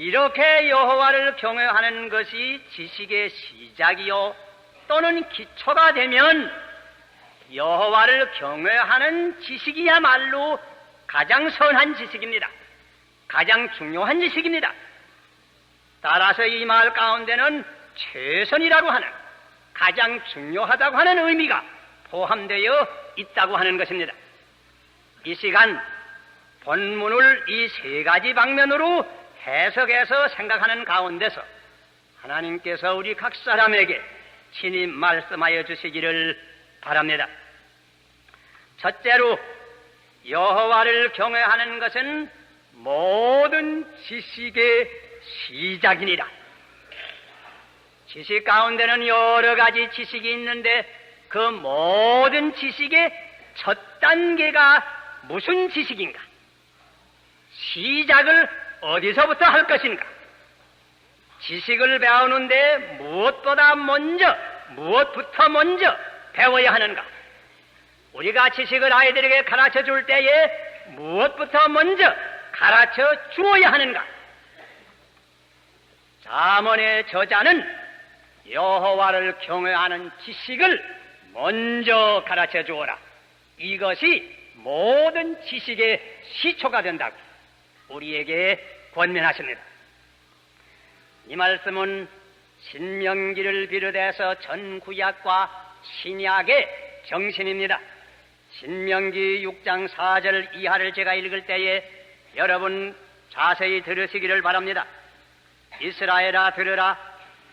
이렇게 여호와를 경외하는 것이 지식의 시작이요 또는 기초가 되면 여호와를 경외하는 지식이야말로 가장 선한 지식입니다. 가장 중요한 지식입니다. 따라서 이 말 가운데는 최선이라고 하는, 가장 중요하다고 하는 의미가 포함되어 있다고 하는 것입니다. 이 시간 본문을 이 세 가지 방면으로 해석해서 생각하는 가운데서 하나님께서 우리 각 사람에게 친히 말씀하여 주시기를 바랍니다. 첫째로 여호와를 경외하는 것은 모든 지식의 시작이니라. 지식 가운데는 여러 가지 지식이 있는데 그 모든 지식의 첫 단계가 무슨 지식인가? 시작을 어디서부터 할 것인가? 지식을 배우는데 무엇부터 먼저 배워야 하는가? 우리가 지식을 아이들에게 가르쳐 줄 때에 무엇부터 먼저 가르쳐 주어야 하는가? 잠언의 저자는 여호와를 경외하는 지식을 먼저 가르쳐 주어라. 이것이 모든 지식의 시초가 된다고 우리에게 권면하십니다. 이 말씀은 신명기를 비롯해서 전 구약과 신약의 정신입니다. 신명기 6장 4절 이하를 제가 읽을 때에 여러분 자세히 들으시기를 바랍니다. 이스라엘아 들으라.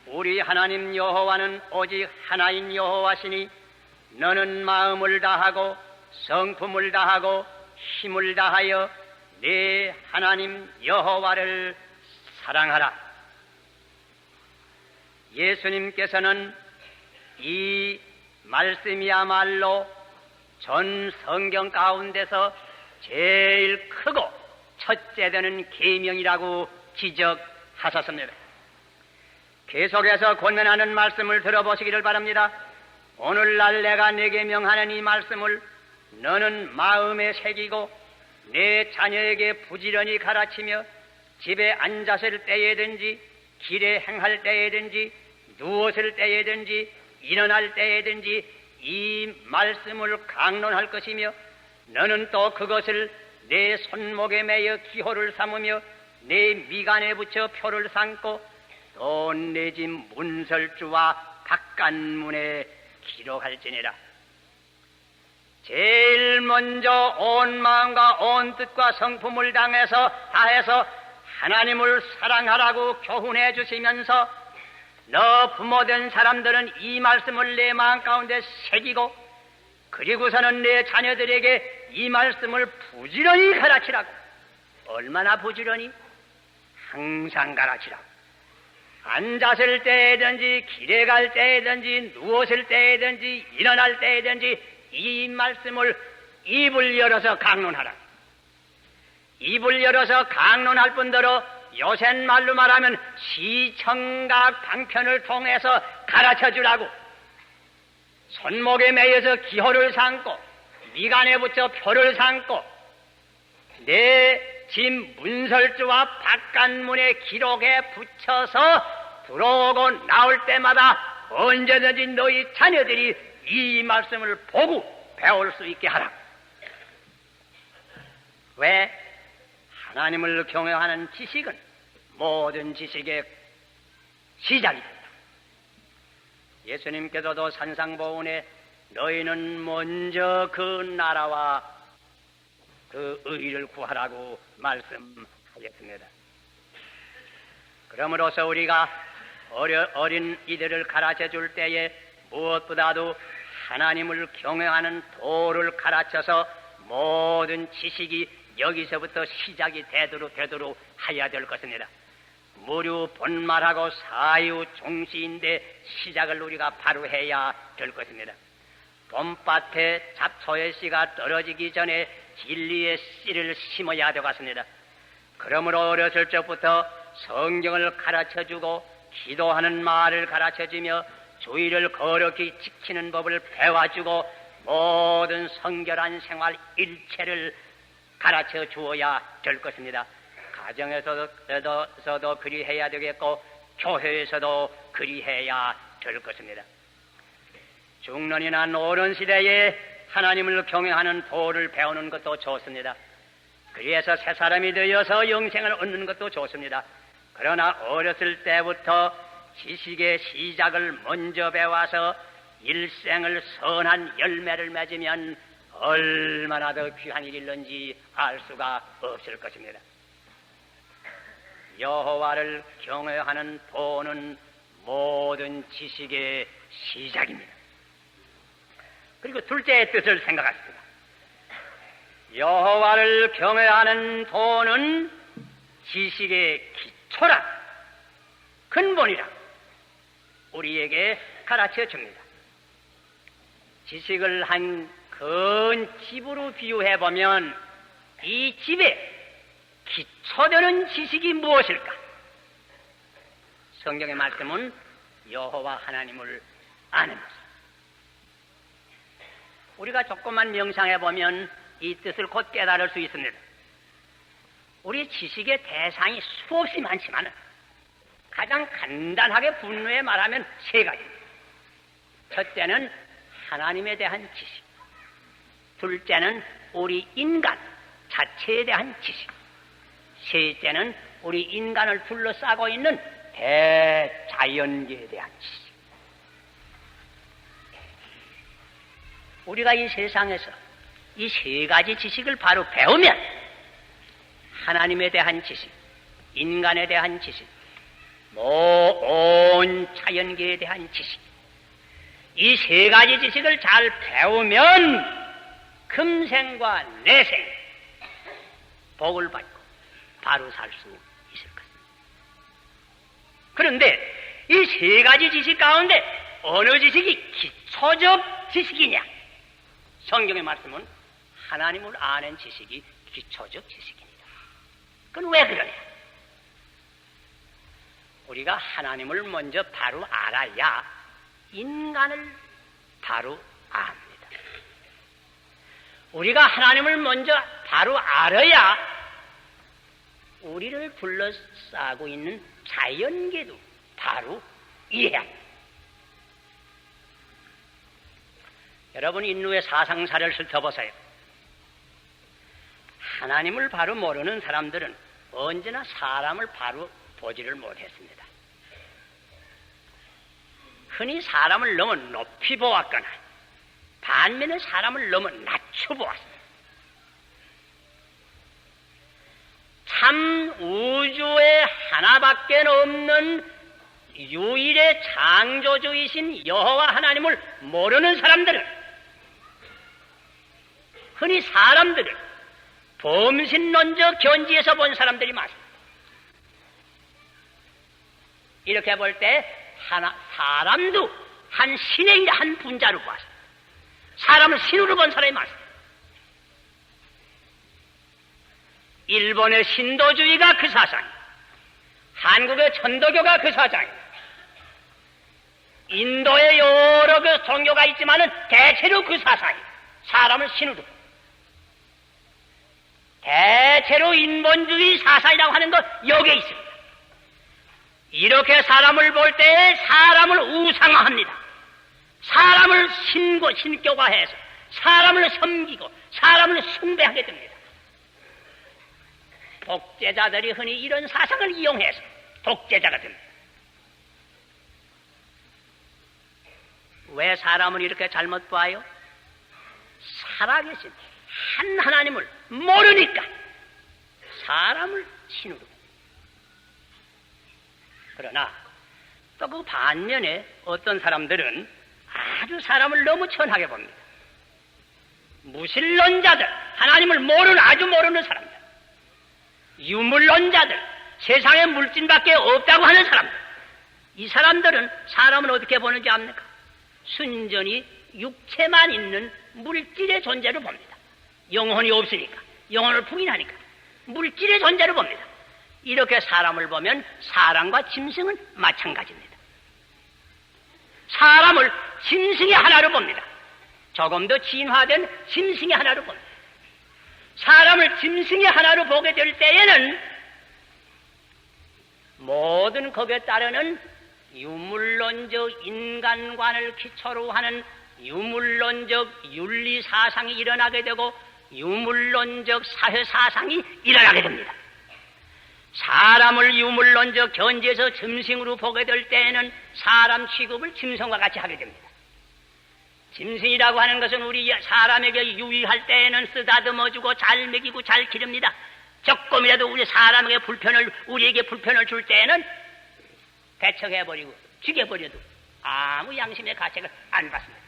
우리 하나님 여호와는 오직 하나인 여호와시니 너는 마음을 다하고 성품을 다하고 힘을 다하여 네 하나님 여호와를 사랑하라. 예수님께서는 이 말씀이야말로 전 성경 가운데서 제일 크고 첫째 되는 계명이라고 지적하셨습니다. 계속해서 권면하는 말씀을 들어보시기를 바랍니다. 오늘날 내가 네게 명하는 이 말씀을 너는 마음에 새기고 내 자녀에게 부지런히 가르치며 집에 앉았을 때에든지 길에 행할 때에든지 누웠을 때에든지 일어날 때에든지 이 말씀을 강론할 것이며 너는 또 그것을 내 손목에 매여 기호를 삼으며 내 미간에 붙여 표를 삼고 또 내 집 문설주와 바깥문에 기록할지니라. 제일 먼저 온 마음과 온 뜻과 성품을 다해서 하나님을 사랑하라고 교훈해 주시면서 너 부모된 사람들은 이 말씀을 내 마음 가운데 새기고 그리고서는 내 자녀들에게 이 말씀을 부지런히 가르치라고. 얼마나 부지런히? 항상 가르치라고. 앉았을 때든지 길에 갈 때든지 누웠을 때든지 일어날 때든지 이 말씀을 입을 열어서 강론하라. 입을 열어서 강론할 뿐더러 요새 말로 말하면 시청각 방편을 통해서 가르쳐주라고. 손목에 매여서 기호를 삼고 미간에 붙여 표를 삼고 내 집 문설주와 바깥문에 기록에 붙여서 들어오고 나올 때마다 언제든지 너희 자녀들이 이 말씀을 보고 배울 수 있게 하라. 왜? 하나님을 경외하는 지식은 모든 지식의 시작입니다. 예수님께서도 산상보훈에 너희는 먼저 그 나라와 그 의를 구하라고 말씀하셨습니다. 그러므로서 우리가 어린 이들을 가르쳐 줄 때에 무엇보다도 하나님을 경외하는 도를 가르쳐서 모든 지식이 여기서부터 시작이 되도록 해야 될 것입니다. 무류 본말하고 사유 종시인데 시작을 우리가 바로 해야 될 것입니다. 봄밭에 잡초의 씨가 떨어지기 전에 진리의 씨를 심어야 되겠습니다. 그러므로 어렸을 적부터 성경을 가르쳐주고 기도하는 말을 가르쳐주며 주의를 거룩히 지키는 법을 배워주고 모든 성결한 생활 일체를 가르쳐 주어야 될 것입니다. 가정에서도 그리해야 되겠고 교회에서도 그리해야 될 것입니다. 중년이나 노년 시대에 하나님을 경외하는 도를 배우는 것도 좋습니다. 그래서 새 사람이 되어서 영생을 얻는 것도 좋습니다. 그러나 어렸을 때부터 지식의 시작을 먼저 배워서 일생을 선한 열매를 맺으면 얼마나 더 귀한 일일런지 알 수가 없을 것입니다. 여호와를 경외하는 도는 모든 지식의 시작입니다. 그리고 둘째의 뜻을 생각하십니다. 여호와를 경외하는 도는 지식의 기초라, 근본이라 우리에게 가르쳐 줍니다. 지식을 한 큰 집으로 비유해 보면 이 집에 기초되는 지식이 무엇일까? 성경의 말씀은 여호와 하나님을 아는 것. 우리가 조금만 명상해 보면 이 뜻을 곧 깨달을 수 있습니다. 우리 지식의 대상이 수없이 많지만 가장 간단하게 분류해 말하면 세 가지입니다. 첫째는 하나님에 대한 지식, 둘째는 우리 인간 자체에 대한 지식, 셋째는 우리 인간을 둘러싸고 있는 대자연계에 대한 지식. 우리가 이 세상에서 이 세 가지 지식을 바로 배우면 하나님에 대한 지식, 인간에 대한 지식, 온 자연계에 대한 지식, 이 세 가지 지식을 잘 배우면 금생과 내생 복을 받고 바로 살 수 있을 것입니다. 그런데 이 세 가지 지식 가운데 어느 지식이 기초적 지식이냐? 성경의 말씀은 하나님을 아는 지식이 기초적 지식입니다. 그건 왜 그러냐? 우리가 하나님을 먼저 바로 알아야 인간을 바로 압니다. 우리가 하나님을 먼저 바로 알아야 우리를 둘러싸고 있는 자연계도 바로 이해해야 합니다. 여러분, 인류의 사상사를 훑어보세요. 하나님을 바로 모르는 사람들은 언제나 사람을 바로 보지를 못했습니다. 흔히 사람을 너무 높이 보았거나 반면에 사람을 너무 낮춰 보았습니다. 참 우주에 하나밖에 없는 유일의 창조주이신 여호와 하나님을 모르는 사람들은 흔히 사람들을 범신론적 견지에서 본 사람들이 많습니다. 이렇게 볼 때 사람도 한 신의 한 분자로 보았습니다. 사람을 신으로 본 사람이 많습니다. 일본의 신도주의가 그 사상이고 한국의 천도교가 그 사상이고 인도의 여러 그 종교가 있지만은 대체로 그 사상이에요. 사람을 신으로. 대체로 인본주의 사상이라고 하는 것 여기에 있습니다. 이렇게 사람을 볼 때 사람을 우상화합니다. 사람을 신교화해서 사람을 섬기고 사람을 숭배하게 됩니다. 독재자들이 흔히 이런 사상을 이용해서 독재자가 됩니다. 왜 사람을 이렇게 잘못 봐요? 살아계신 한 하나님을 모르니까 사람을 신으로. 그러나 또 그 반면에 어떤 사람들은 아주 사람을 너무 천하게 봅니다. 무신론자들, 하나님을 모르는, 아주 모르는 사람들, 유물론자들, 세상에 물질밖에 없다고 하는 사람들, 이 사람들은 사람을 어떻게 보는지 압니까? 순전히 육체만 있는 물질의 존재로 봅니다. 영혼이 없으니까, 영혼을 부인하니까 물질의 존재로 봅니다. 이렇게 사람을 보면 사람과 짐승은 마찬가지입니다. 사람을 짐승의 하나로 봅니다. 조금 더 진화된 짐승의 하나로 봅니다. 사람을 짐승의 하나로 보게 될 때에는 모든 법에 따르는 유물론적 인간관을 기초로 하는 유물론적 윤리사상이 일어나게 되고 유물론적 사회사상이 일어나게 됩니다. 사람을 유물론적 견지에서 짐승으로 보게 될 때에는 사람 취급을 짐승과 같이 하게 됩니다. 짐승이라고 하는 것은 우리 사람에게 유의할 때에는 쓰다듬어주고 잘 먹이고 잘 기릅니다. 조금이라도 우리에게 불편을 줄 때에는 배척해버리고 죽여버려도 아무 양심의 가책을 안 받습니다.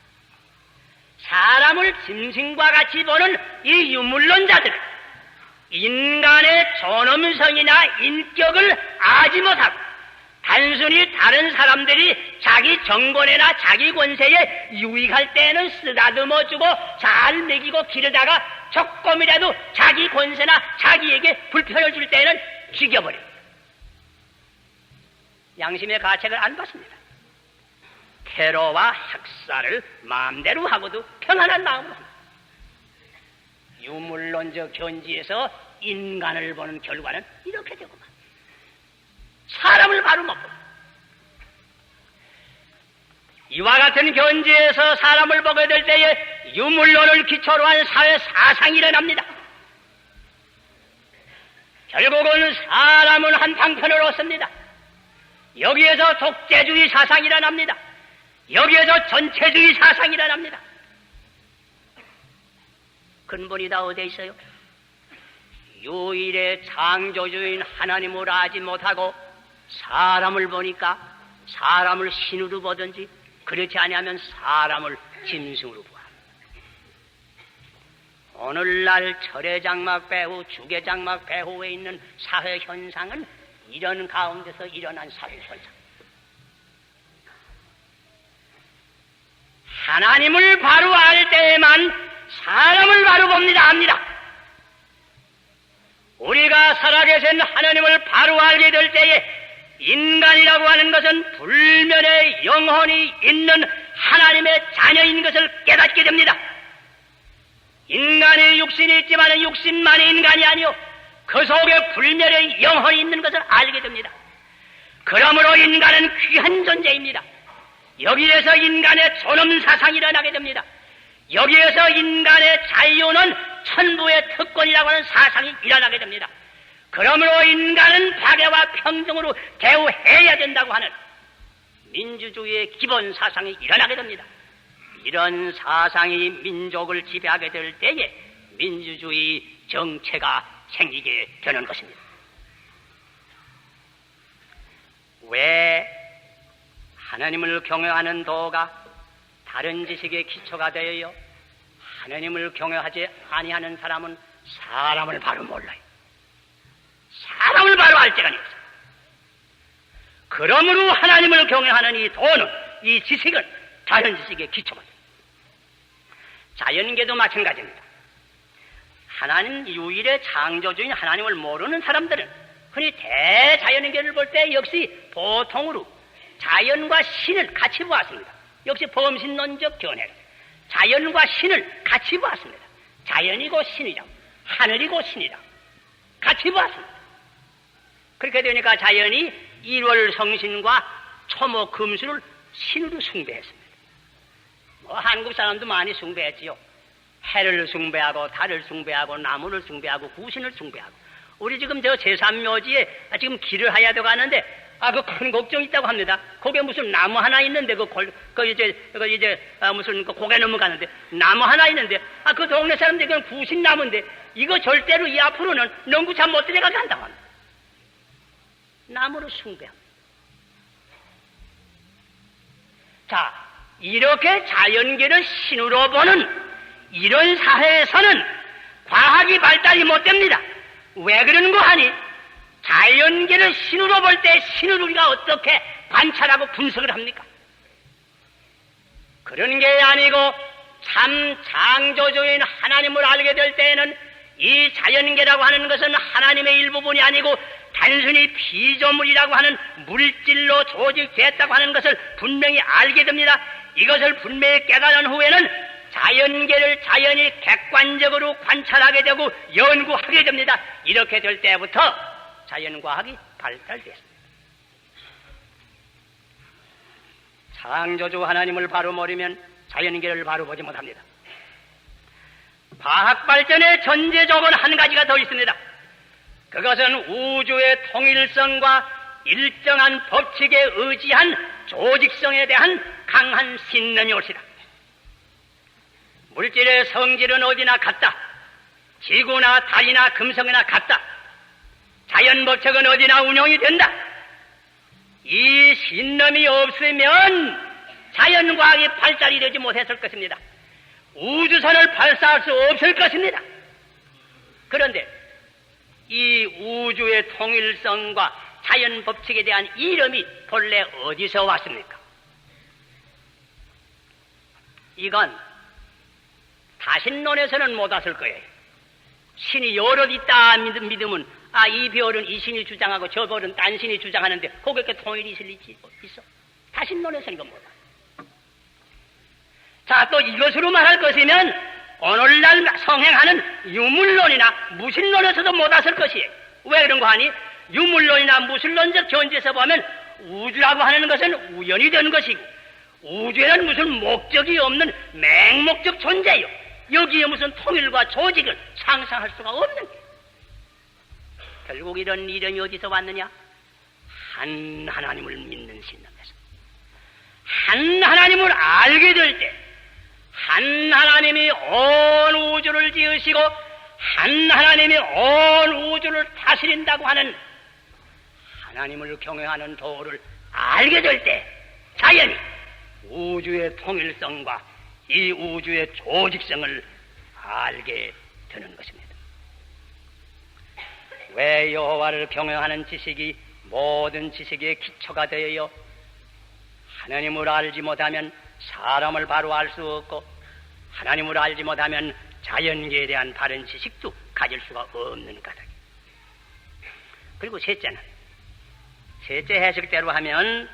사람을 짐승과 같이 보는 이 유물론자들, 인간의 존엄성이나 인격을 아지 못하고 단순히 다른 사람들이 자기 정권이나 자기 권세에 유익할 때는 쓰다듬어주고 잘 먹이고 기르다가 조금이라도 자기 권세나 자기에게 불편을 줄 때는 죽여버립니다. 양심의 가책을 안 받습니다. 테러와 학살을 마음대로 하고도 평안한 마음으로 합니다. 유물론적 견지에서 인간을 보는 결과는 이렇게 되구만. 사람을 바로 못 봅니다. 이와 같은 견지에서 사람을 보게 될 때에 유물론을 기초로 한 사회 사상이 일어납니다. 결국은 사람은 한 방편으로 씁니다. 여기에서 독재주의 사상이 일어납니다. 여기에서 전체주의 사상이 일어납니다. 근본이 다 어디에 있어요? 유일의 창조주인 하나님을 알지 못하고 사람을 보니까 사람을 신으로 보든지 그렇지 아니하면 사람을 짐승으로 보아. 오늘날 철회장막 배후, 주계장막 배후에 있는 사회현상은 이런 가운데서 일어난 사회현상. 하나님을 바로 알 때에만 사람을 바로 봅니다, 압니다. 우리가 살아계신 하나님을 바로 알게 될 때에 인간이라고 하는 것은 불멸의 영혼이 있는 하나님의 자녀인 것을 깨닫게 됩니다. 인간의 육신이 있지만 육신만이 인간이 아니요 그 속에 불멸의 영혼이 있는 것을 알게 됩니다. 그러므로 인간은 귀한 존재입니다. 여기에서 인간의 존엄 사상이 일어나게 됩니다. 여기에서 인간의 자유는 천부의 특권이라고 하는 사상이 일어나게 됩니다. 그러므로 인간은 박애와 평등으로 대우해야 된다고 하는 민주주의의 기본 사상이 일어나게 됩니다. 이런 사상이 민족을 지배하게 될 때에 민주주의 정체가 생기게 되는 것입니다. 왜 하나님을 경외하는 도가 다른 지식의 기초가 되어요? 하나님을 경외하지 아니하는 사람은 사람을 바로 몰라요. 사람을 바로 알 때가 없어요. 그러므로 하나님을 경외하는 이 도는, 이 지식은 다른 지식의 기초가 돼요. 자연계도 마찬가지입니다. 하나님 유일의 창조주인 하나님을 모르는 사람들은 흔히 대자연계를 볼 때 역시 보통으로 자연과 신을 같이 보았습니다. 역시 범신론적 견해로 자연과 신을 같이 보았습니다. 자연이고 신이라, 하늘이고 신이라 같이 보았습니다. 그렇게 되니까 자연이 일월 성신과 초목 금수를 신으로 숭배했습니다. 한국 사람도 많이 숭배했지요. 해를 숭배하고 달을 숭배하고 나무를 숭배하고 구신을 숭배하고 우리 지금 저 제3묘지에 지금 길을 해야 되고 하는데 그 큰 걱정이 있다고 합니다. 거기에 무슨 나무 하나 있는데 무슨 고개 넘어가는데 나무 하나 있는데 그 동네 사람들이 그건 구신나무인데 이거 절대로 이 앞으로는 농구차 못 들어가게 한다고 합니다. 나무를 숭배합니다. 자, 이렇게 자연계를 신으로 보는 이런 사회에서는 과학이 발달이 못 됩니다. 왜 그러는 거 하니? 자연계를 신으로 볼 때 신을 우리가 어떻게 관찰하고 분석을 합니까? 그런 게 아니고 참 창조주인 하나님을 알게 될 때에는 이 자연계라고 하는 것은 하나님의 일부분이 아니고 단순히 피조물이라고 하는 물질로 조직됐다고 하는 것을 분명히 알게 됩니다. 이것을 분명히 깨달은 후에는 자연계를 자연히 객관적으로 관찰하게 되고 연구하게 됩니다. 이렇게 될 때부터 자연과학이 발달됐습니다. 창조주 하나님을 바로 모르면 자연계를 바로 보지 못합니다. 과학 발전의 전제조건 한 가지가 더 있습니다. 그것은 우주의 통일성과 일정한 법칙에 의지한 조직성에 대한 강한 신념이 옳시다. 물질의 성질은 어디나 같다. 지구나 달이나 금성이나 같다. 자연법칙은 어디나 운용이 된다. 이 신념이 없으면 자연과학이 발달이 되지 못했을 것입니다. 우주선을 발사할 수 없을 것입니다. 그런데 이 우주의 통일성과 자연법칙에 대한 이름이 본래 어디서 왔습니까? 이건 다신론에서는 못 왔을 거예요. 신이 여럿 있다 믿으면 이 별은 이 신이 주장하고 저 별은 딴 신이 주장하는데 그렇게 통일이 있을 리지 있어? 다신론에서는 이건 못 와. 자, 또 이것으로 말할 것이면 오늘날 성행하는 유물론이나 무신론에서도 못 왔을 것이에요. 왜 그런 거 하니? 유물론이나 무신론적 견지에서 보면 우주라고 하는 것은 우연이 된 것이고 우주에는 무슨 목적이 없는 맹목적 존재요. 여기에 무슨 통일과 조직을 상상할 수가 없는 거예요. 결국 이런 이름이 어디서 왔느냐? 한 하나님을 믿는 신념에서. 한 하나님을 알게 될 때 한 하나님이 온 우주를 지으시고 한 하나님이 온 우주를 다스린다고 하는 하나님을 경외하는 도를 알게 될 때 자연히 우주의 통일성과 이 우주의 조직성을 알게 되는 것입니다. 왜 여호와를 경외하는 지식이 모든 지식의 기초가 되어요? 하나님을 알지 못하면 사람을 바로 알 수 없고 하나님을 알지 못하면 자연계에 대한 바른 지식도 가질 수가 없는 까닭. 그리고 셋째 해석대로 하면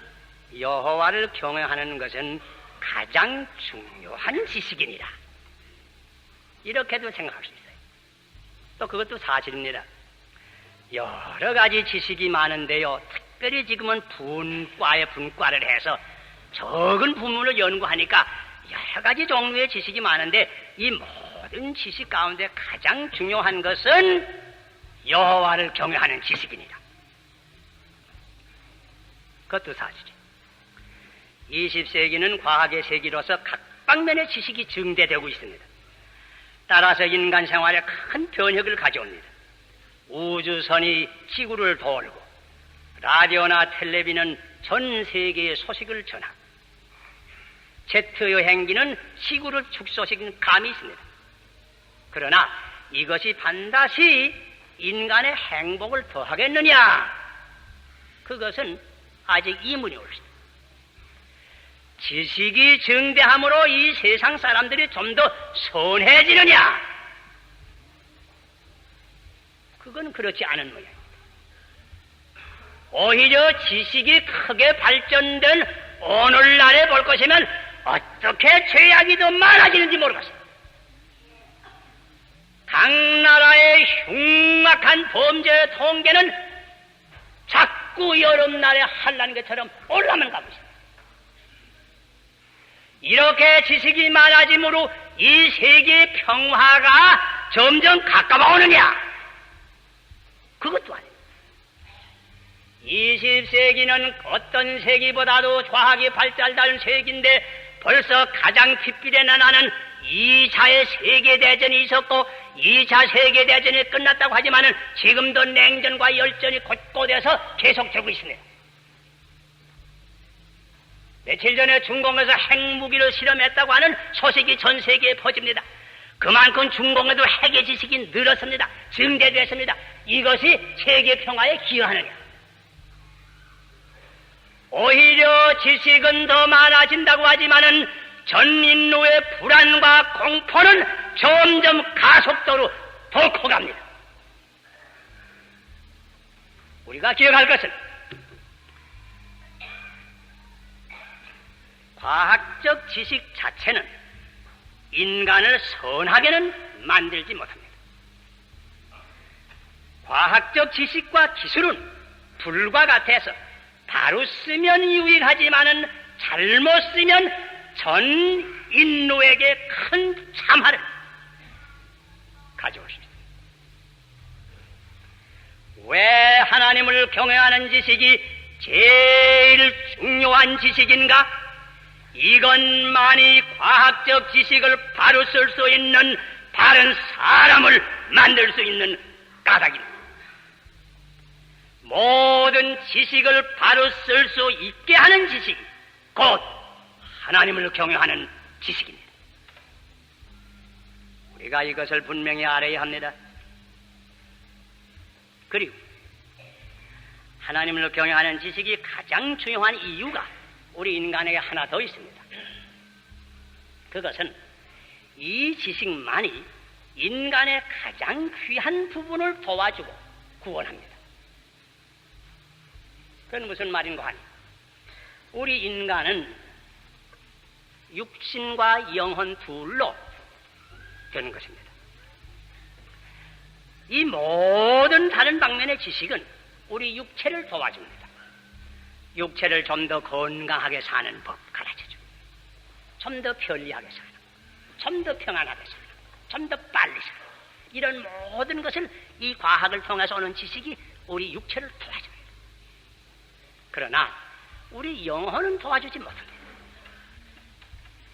여호와를 경외하는 것은 가장 중요한 지식이니라. 이렇게도 생각할 수 있어요. 또 그것도 사실입니다. 여러 가지 지식이 많은데요. 특별히 지금은 분과를 해서 적은 부문을 연구하니까 여러 가지 종류의 지식이 많은데 이 모든 지식 가운데 가장 중요한 것은 여호와를 경외하는 지식이니라. 그것도 사실이에요. 20세기는 과학의 세기로서 각 방면의 지식이 증대되고 있습니다. 따라서 인간 생활에 큰 변혁을 가져옵니다. 우주선이 지구를 돌고 라디오나 텔레비는 전 세계의 소식을 전하고 제트 여행기는 지구를 축소시키는 감이 있습니다. 그러나 이것이 반드시 인간의 행복을 더하겠느냐? 그것은 아직 이문이 옳습니다. 지식이 증대함으로 이 세상 사람들이 좀 더 선해지느냐? 그건 그렇지 않은 모양입니다. 오히려 지식이 크게 발전된 오늘날에 볼 것이면 어떻게 죄악이 더 많아지는지 모르겠습니다. 각 나라의 흉악한 범죄의 통계는 자꾸 여름날에 한라는 것처럼 올라만 가고 있습니다. 이렇게 지식이 많아짐으로 이 세계의 평화가 점점 가까워오느냐? 그것도 아닙니다. 20세기는 어떤 세기보다도 과학이 발달된 세기인데 벌써 가장 핏빛에 나는 2차의 세계대전이 있었고 2차 세계대전이 끝났다고 하지만은 지금도 냉전과 열전이 곳곳에서 계속되고 있습니다. 며칠 전에 중공에서 핵무기를 실험했다고 하는 소식이 전 세계에 퍼집니다. 그만큼 중공에도 핵의 지식이 늘었습니다. 증대됐습니다. 이것이 세계 평화에 기여하느냐? 오히려 지식은 더 많아진다고 하지만은 전 인류의 불안과 공포는 점점 가속도로 더 커갑니다. 우리가 기억할 것은 과학적 지식 자체는 인간을 선하게는 만들지 못합니다. 과학적 지식과 기술은 불과 같아서 바로 쓰면 유익하지만은 잘못 쓰면 전 인류에게 큰 참화를 가져올 수 있습니다. 왜 하나님을 경외하는 지식이 제일 중요한 지식인가? 이것만이 과학적 지식을 바로 쓸 수 있는 바른 사람을 만들 수 있는 까닭입니다. 모든 지식을 바로 쓸 수 있게 하는 지식, 곧 하나님을 경외하는 지식입니다. 우리가 이것을 분명히 알아야 합니다. 그리고 하나님을 경외하는 지식이 가장 중요한 이유가 우리 인간에게 하나 더 있습니다. 그것은 이 지식만이 인간의 가장 귀한 부분을 도와주고 구원합니다. 그건 무슨 말인가 하니, 우리 인간은 육신과 영혼 둘로 되는 것입니다. 이 모든 다른 방면의 지식은 우리 육체를 도와줍니다. 육체를 좀 더 건강하게 사는 법 가르쳐줍니다. 좀 더 편리하게 사는, 좀 더 평안하게 사는, 좀 더 빨리 사는, 이런 모든 것을 이 과학을 통해서 오는 지식이 우리 육체를 도와줍니다. 그러나 우리 영혼은 도와주지 못합니다.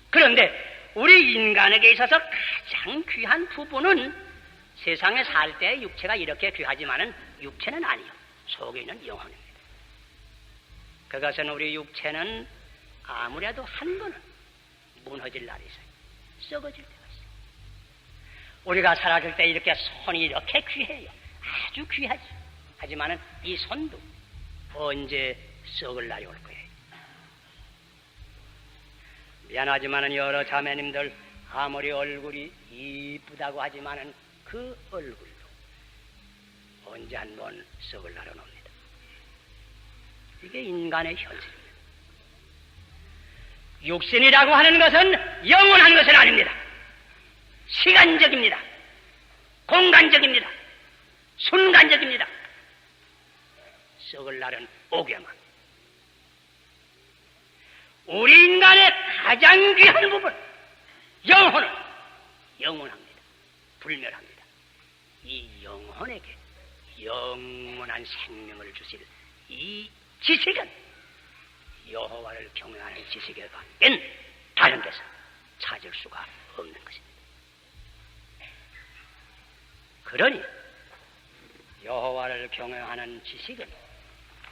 그런데 우리 인간에게 있어서 가장 귀한 부분은 세상에 살 때 육체가 이렇게 귀하지만은 육체는 아니요, 속에 있는 영혼입니다. 그것은 우리 육체는 아무래도 한 번은 무너질 날이 있어요. 썩어질 때가 있어요. 우리가 살아줄 때 이렇게 손이 이렇게 귀해요. 아주 귀하죠. 하지만은 이 손도 언제 썩을 날이 올 거예요. 미안하지만은 여러 자매님들 아무리 얼굴이 이쁘다고 하지만은 그 얼굴도 언제 한번 썩을 날은 옵니다. 이게 인간의 현실입니다. 육신이라고 하는 것은 영원한 것은 아닙니다. 시간적입니다. 공간적입니다. 순간적입니다. 썩을 날은 오게만. 우리 인간의 가장 귀한 부분, 영혼은 영원합니다. 불멸합니다. 이 영혼에게 영원한 생명을 주실 이 지식은 여호와를 경외하는 지식에 밖엔 다른 데서 찾을 수가 없는 것입니다. 그러니 여호와를 경외하는 지식은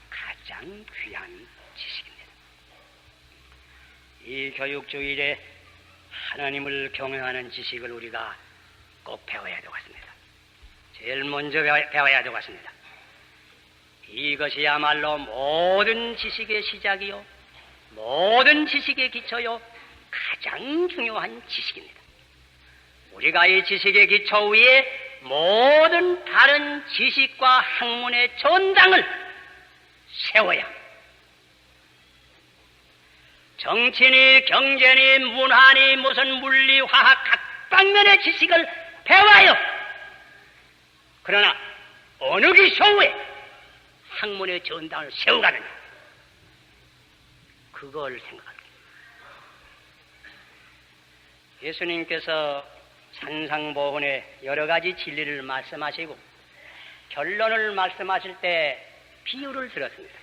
가장 귀한 지식입니다. 이 교육주일에 하나님을 경외하는 지식을 우리가 꼭 배워야 되겠습니다. 제일 먼저 배워야 되겠습니다. 이것이야말로 모든 지식의 시작이요, 모든 지식의 기초요, 가장 중요한 지식입니다. 우리가 이 지식의 기초 위에 모든 다른 지식과 학문의 전당을 세워야 합니다. 정치니 경제니 문화니 무슨 물리 화학 각 방면의 지식을 배워요. 그러나 어느 기초에 학문의 전당을 세우가느냐, 그걸 생각합니다. 예수님께서 산상보훈에 여러 가지 진리를 말씀하시고 결론을 말씀하실 때 비유를 들었습니다.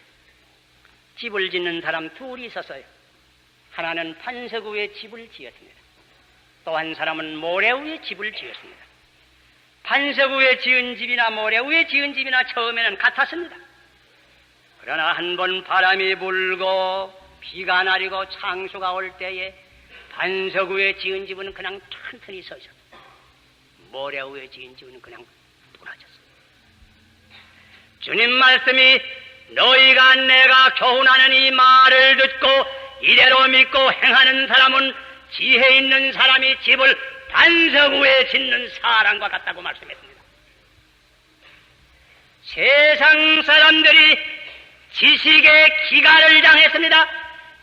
집을 짓는 사람 둘이 있었어요. 하나는 반석 위에 집을 지었습니다. 또 한 사람은 모래 위에 집을 지었습니다. 반석 위에 지은 집이나 모래 위에 지은 집이나 처음에는 같았습니다. 그러나 한 번 바람이 불고 비가 내리고 창수가 올 때에 반석 위에 지은 집은 그냥 튼튼히 서 있었어요. 모래 위에 지은 집은 그냥 무너졌어요. 주님 말씀이 너희가 내가 교훈하는 이 말을 듣고 이대로 믿고 행하는 사람은 지혜 있는 사람이 집을 반석 위에 짓는 사람과 같다고 말씀했습니다. 세상 사람들이 지식의 기가를 당했습니다.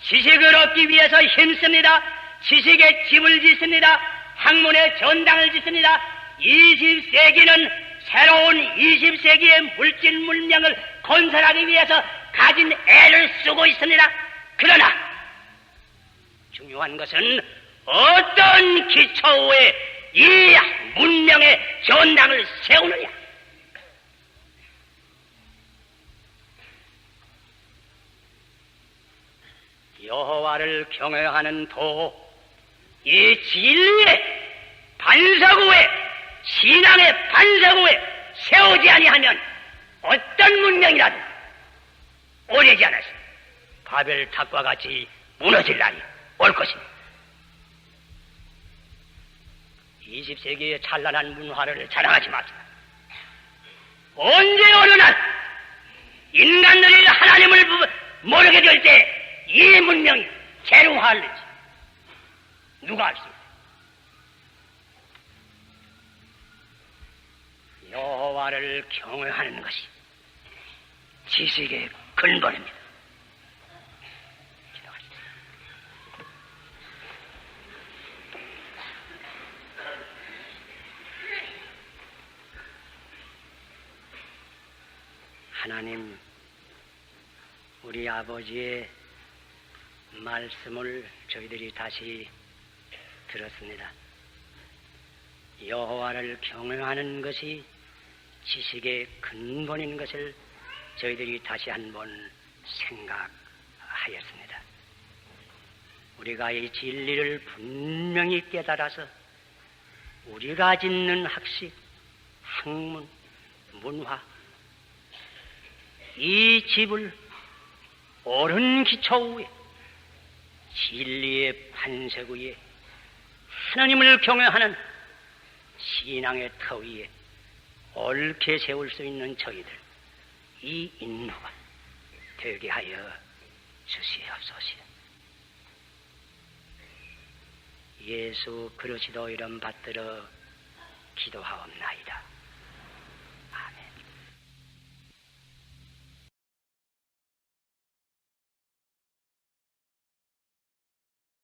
지식을 얻기 위해서 힘씁니다. 지식의 집을 짓습니다. 학문의 전당을 짓습니다. 20세기는 새로운 20세기의 물질 문명을 건설하기 위해서 가진 애를 쓰고 있습니다. 그러나 중요한 것은 어떤 기초 위에 이 문명의 전당을 세우느냐. 여호와를 경외하는 도, 이 진리의 반석위에, 신앙의 반석위에 세우지 아니하면 어떤 문명이라도 오래지 않아서 바벨탑과 같이 무너질 날이 올 것입니다. 20세기의 찬란한 문화를 자랑하지 마세요. 언제 어느 날 인간들이 하나님을 모르게 될 때 이 문명이 재롱할는지 누가 알습니까? 여호와를 경외하는 것이 지식의 근본입니다. 하나님, 우리 아버지의 말씀을 저희들이 다시 들었습니다. 여호와를 경외하는 것이 지식의 근본인 것을 저희들이 다시 한번 생각하였습니다. 우리가 이 진리를 분명히 깨달아서 우리가 짓는 학식, 학문, 문화, 이 집을 옳은 기초 위에, 진리의 반석 위에, 하나님을 경외하는 신앙의 터 위에 옳게 세울 수 있는 저희들, 이 인도가 되게 하여 주시옵소서. 예수 그리스도 이름 받들어 기도하옵나이다.